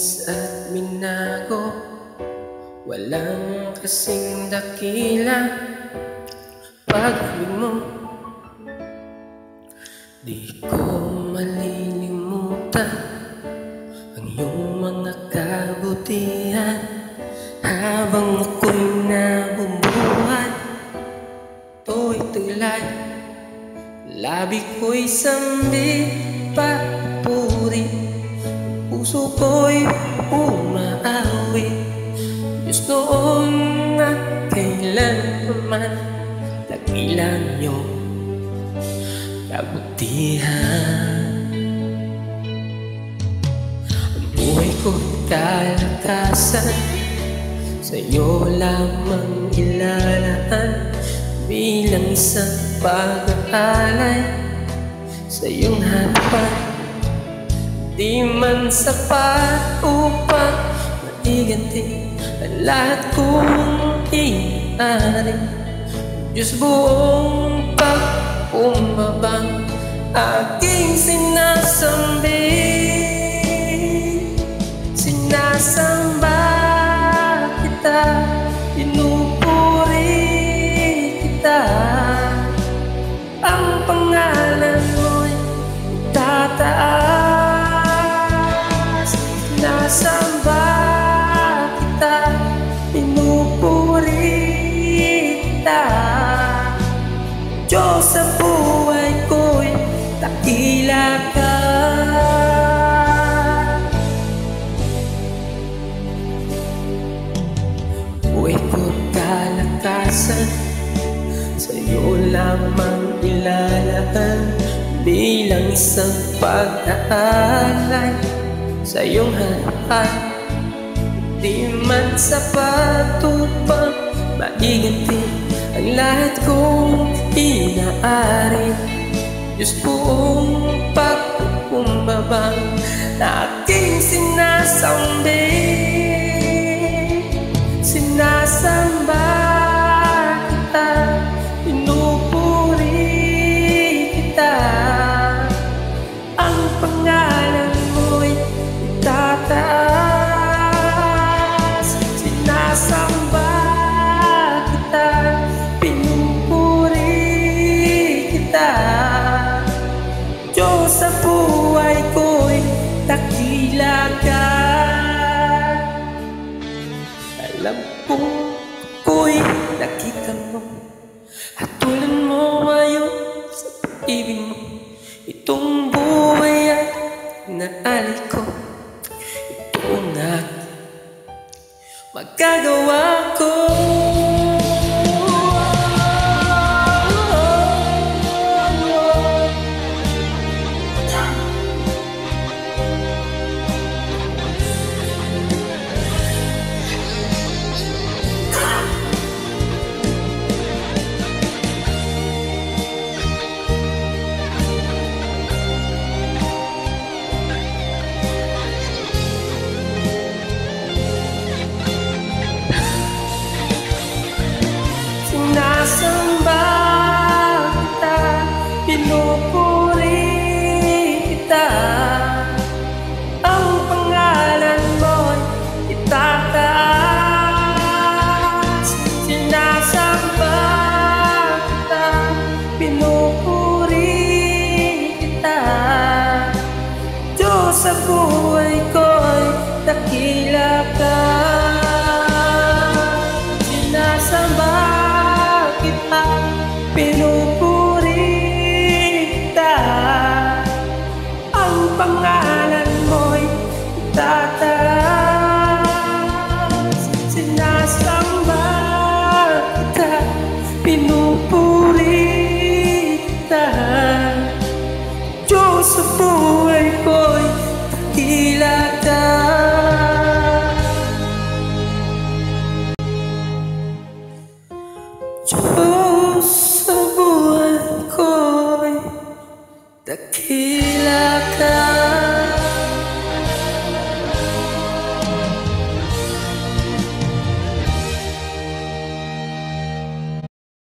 malinis at minago, walang kasing dakila. Pag-ibig mo, di ko malilimutan ang iyong mga kabutihan. Habang ako'y nabubuhay, to'y tulay, labi ko'y sambi, papuri, puso ko'y umaawi. Diyos noon at kailanman, dakilan niyong kabutihan. Ang buhay ko'y kalakasan, sa'yo lamang ilalaan, bilang isang pag-aalay sa iyong harapan. Di man sapat upang maiganti ang lahat kong inaari. Diyos, buong pagkumbabang aking sinasambi, sinasamba kita, pinupuri kita. Ang pangalan mo'y tataas, sinasamba kita, pinupuri kita. Diyos, sa buhay ko'y dakila ka. Buhay ko'y kalakasan, sa'yo lamang ilalaan, bilang isang pag-aalay sa iyong harapan. Di man sapat upang maiganti ang lahat kong inaari. Diyos, buong pagkukumbabang aking sinasambi, sinasamba kita, pinupuri kita. Ang pangalan mo'y itataas, sinasamba kita, pinupuri kita. Diyos, sa buhay ko'y dakila ka. Alam kong ako'y nakita mo, hatulan mo ngayon sa pag-ibig mo. Itong buhay ay naalay ko, ito ang aking magagawa ko. Sinasamba kita, pinupuri kita. Ang pangalan mo'y itataas, sinasamba kita, pinupuri kita. Diyos, sa buhay ko'y dakila ka. Sinasamba kita, pinupuri kita. Ang pangalan mo'y tataas, sinasamba kita, pinupuri kita. Diyos, sa buhay ko'y dakila ka. Oh,